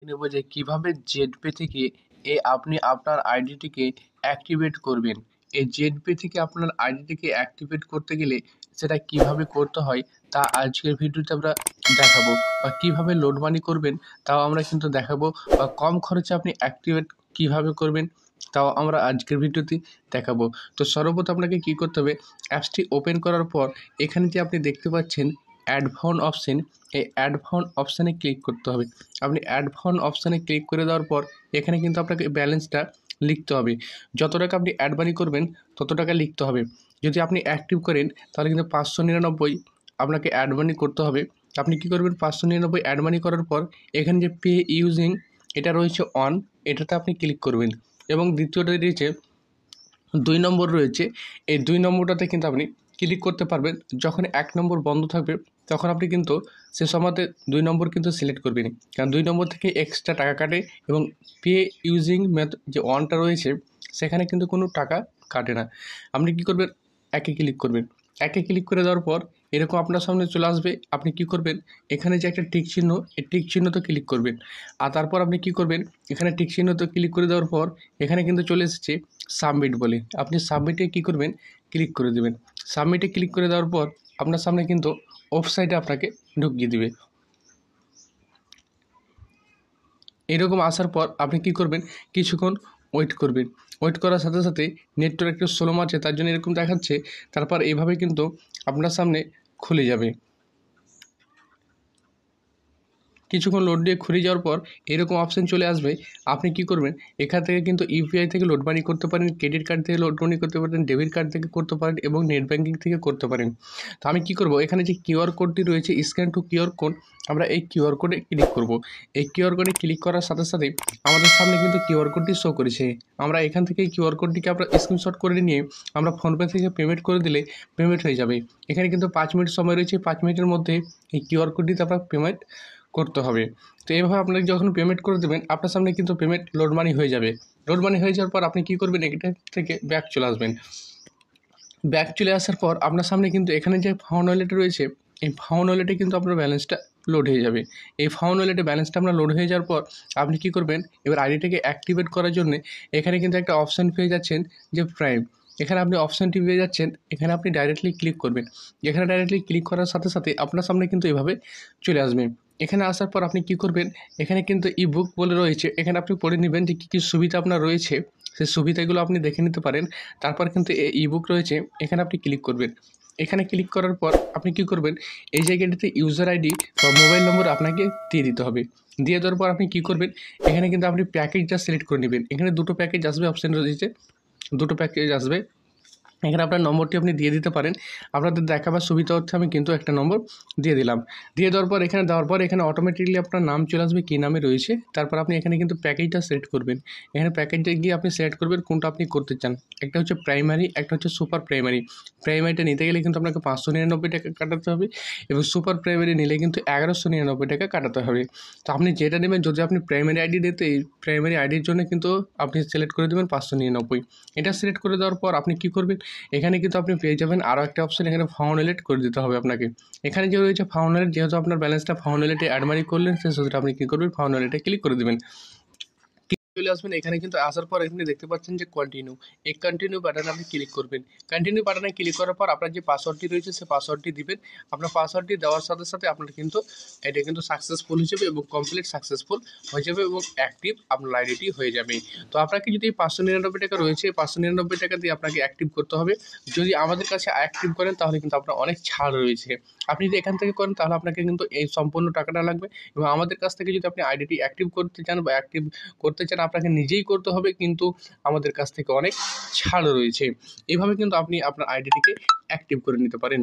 নেব যে কিভাবে জেডপে থেকে আপনি আপনার আইডিটিকে অ্যাক্টিভেট করবেন। এই জেডপে থেকে আপনার আইডিটিকে অ্যাক্টিভেট করতে গেলে সেটা কিভাবে করতে হয় তা আজকের ভিডিওতে আমরা দেখাবো, বা কিভাবে লোড মানি করবেন তাও আমরা কিন্তু দেখাবো, বা কম খরচে আপনি অ্যাক্টিভেট কিভাবে করবেন তাও আমরা আজকের ভিডিওতে দেখাবো। তো সর্বপ্রথম আপনাকে কী করতে হবে, অ্যাপসটি ওপেন করার পর এখানে যে আপনি দেখতে পাচ্ছেন অ্যাড ফান্ড অপশন, এই অ্যাড ফান্ড অপশানে ক্লিক করতে হবে। আপনি অ্যাড ফান্ড অপশানে ক্লিক করে দেওয়ার পর এখানে কিন্তু আপনাকে ব্যালেন্সটা লিখতে হবে। যত টাকা আপনি অ্যাড মানি করবেন তত টাকা লিখতে হবে। যদি আপনি অ্যাক্টিভ করেন তাহলে কিন্তু 599 আপনাকে অ্যাড মানি করতে হবে। আপনি কী করবেন, 599 অ্যাড মানি করার পর এখানে যে পে ইউজিং এটা রয়েছে অন, এটাতে আপনি ক্লিক করবেন। এবং দ্বিতীয়টা রয়েছে 2 নম্বর রয়েছে, এই 2 নম্বরটাতে কিন্তু আপনি ক্লিক করতে পারবেন। যখন 1 নম্বর বন্ধ থাকবে তখন আপনি কিন্তু সে সময়তে 2 নম্বর কিন্তু সিলেক্ট করবেন, কারণ 2 নম্বর থেকে এক্সট্রা টাকা কাটে এবং পে ইউজিং যে অনটা রয়েছে সেখানে কিন্তু কোনো টাকা কাটে না। আপনি কী করবেন, একে ক্লিক করবেন। একে ক্লিক করে দেওয়ার পর এরকম আপনার সামনে চলে আসবে। আপনি কী করবেন, এখানে যে একটা টিক চিহ্ন, এই টিক চিহ্নতে ক্লিক করবেন। আর তারপর আপনি কী করবেন, এখানে টিক চিহ্নতে ক্লিক করে দেওয়ার পর এখানে কিন্তু চলে এসেছে সাবমিট বলে। আপনি সাবমিটে কী করবেন, ক্লিক করে দেবেন। সাবমিটে ক্লিক করে দেওয়ার পর আপনার সামনে কিন্তু ওয়েবসাইটে আপনাকে ঢুকিয়ে দিবে। এরকম আসার পর আপনি কী করবেন, কিছুক্ষণ ওয়েট করবেন। ওয়েট করার সাথে সাথে নেটওয়ার্ক একটু স্লো আছে তার জন্য এরকম দেখাচ্ছে। তারপর এইভাবে কিন্তু আপনার সামনে খুলে যাবে। কিছুক্ষণ লোড দিয়ে খুলে যাওয়ার পর এরকম অপশান চলে আসবে। আপনি কী করবেন, এখান থেকে কিন্তু ইউপিআই থেকে লোড মানি করতে পারেন, ক্রেডিট কার্ড থেকে লোড মানি করতে পারেন, ডেবিট কার্ড থেকে করতে পারেন এবং নেট ব্যাঙ্কিং থেকে করতে পারেন। তো আমি কী করব, এখানে যে কিউআর কোডটি রয়েছে স্ক্যান টু কিউআর কোড, আমরা এই কিউআর কোডে ক্লিক করব। এই কিউআর কোডে ক্লিক করার সাথে সাথে আমাদের সামনে কিন্তু কিউআর কোডটি শো করেছে। আমরা এখান থেকে কিউআর কোডটিকে আমরা স্ক্রিনশট করে নিয়ে আমরা ফোনপে থেকে পেমেন্ট করে দিলে পেমেন্ট হয়ে যাবে। এখানে কিন্তু 5 মিনিট সময় রয়েছে, 5 মিনিটের মধ্যে এই কিউআর কোডটিতে আপনার পেমেন্ট করতে হবে। তো এইভাবে আপনাকে যখন পেমেন্ট করে দেবেন আপনার সামনে কিন্তু পেমেন্ট লোড মানি হয়ে যাবে। লোড মানি হয়ে যাওয়ার পর আপনি কী করবেন, এটা থেকে ব্যাক চলে আসবেন। ব্যাক চলে আসার পর আপনার সামনে কিন্তু এখানে যে ফাউন্ড ওয়ালেট রয়েছে, এই ফাউন্ড ওয়ালেটে কিন্তু আপনার ব্যালেন্সটা লোড হয়ে যাবে। এই ফাউন্ড ওয়ালেটে ব্যালেন্সটা আপনার লোড হয়ে যাওয়ার পর আপনি কী করবেন, এবার আইডিটাকে অ্যাক্টিভেট করার জন্যে এখানে কিন্তু একটা অপশান পেয়ে যাচ্ছেন যে প্রাইম। এখানে আপনি অপশানটি পেয়ে যাচ্ছেন, এখানে আপনি ডাইরেক্টলি ক্লিক করবেন। এখানে ডাইরেক্টলি ক্লিক করার সাথে সাথে আপনার সামনে কিন্তু এভাবে চলে আসবে। এখানে আসার পর আপনি কী করবেন, এখানে কিন্তু ইবুক বলে রয়েছে, এখানে আপনি পড়ে নেবেন যে কী কী সুবিধা আপনার রয়েছে, সেই সুবিধাগুলো আপনি দেখে নিতে পারেন। তারপর কিন্তু ইবুক রয়েছে, এখানে আপনি ক্লিক করবেন। এখানে ক্লিক করার পর আপনি কী করবেন, এই জায়গাটিতে ইউজার আইডি বা মোবাইল নম্বর আপনাকে দিয়ে দিতে হবে। দিয়ে দেওয়ার পর আপনি কী করবেন, এখানে কিন্তু আপনি প্যাকেজটা সিলেক্ট করে নেবেন। এখানে 2টো প্যাকেজ আসবে, অপশান রয়েছে 2টো প্যাকেজ আসবে। এখানে আপনার নম্বরটি আপনি দিয়ে দিতে পারেন। আপনাদের দেখাবার সুবিধা হচ্ছে আমি কিন্তু একটা নম্বর দিয়ে দিলাম। দিয়ে দেওয়ার পর এখানে অটোমেটিকলি আপনার নাম চলে আসবে, কী নামে রয়েছে। তারপর আপনি এখানে কিন্তু প্যাকেজটা সিলেক্ট করবেন। এখানে প্যাকেজটা গিয়ে আপনি সিলেক্ট করবেন কোনটা আপনি করতে চান। একটা হচ্ছে প্রাইমারি, একটা হচ্ছে সুপার প্রাইমারি। প্রাইমারিটা নিতে গেলে কিন্তু আপনাকে 599 টাকা কাটাতে হবে এবং সুপার প্রাইমারি নিলে কিন্তু 1199 টাকা কাটাতে হবে। তো আপনি যেটা নেবেন, যদি আপনি প্রাইমারি আইডি নিতে, এই প্রাইমারি আইডির জন্য কিন্তু আপনি সিলেক্ট করে দেবেন 599। এটা সিলেক্ট করে দেওয়ার পর আপনি কী করবেন, এখানে কিন্তু আপনি পেয়ে যাবেন আরও একটা অপশান, এখানে ফাউন্ড ওয়ালেট করে দিতে হবে আপনাকে। এখানে যে রয়েছে ফাউন্ড ওয়ালেট, যেহেতু আপনার ব্যালেন্সটা ফাউন্ড ওয়ালেটে অ্যাড মানি করলেন সেই সুবিধা আপনি কী করবেন, ফাউন্ড ওয়ালেটে ক্লিক করে দেবেন। চলে আসবেন। এখানে কিন্তু আসার পর আপনি দেখতে পাচ্ছেন যে কন্টিনিউ, এই কন্টিনিউ বাটনে আপনি ক্লিক করবেন। কন্টিনিউ বাটনে ক্লিক করার পর আপনার যে পাসওয়ার্ডটি রয়েছে সেই পাসওয়ার্ডটি দিবেন। আপনার পাসওয়ার্ডটি দেওয়ার সাথে সাথে আপনার কিন্তু এটা কিন্তু সাকসেসফুল হয়ে যাবে এবং কমপ্লিট সাকসেসফুল হয়ে যাবে এবং অ্যাক্টিভ আপনার আইডিটি হয়ে যাবে। তো আপনাকে যদি 599 টাকা রয়েছে, 599 টাকা দিয়ে আপনাকে অ্যাক্টিভ করতে হবে। যদি আমাদের কাছে অ্যাক্টিভ করেন তাহলে কিন্তু আপনার অনেক ছাড় রয়েছে। আপনি যদি এখান থেকে করেন তাহলে আপনাকে কিন্তু এই সম্পূর্ণ টাকাটা লাগবে এবং আমাদের কাছ থেকে যদি আপনি আইডিটি অ্যাক্টিভ করতে চান বা অ্যাক্টিভ করতে চান আপনাকে নিজেই করতে হবে, কিন্তু আমাদের কাছ থেকে অনেক ছাড় রয়েছে। এভাবে কিন্তু আপনি আপনার আইডিটিকে অ্যাক্টিভ করে নিতে পারেন।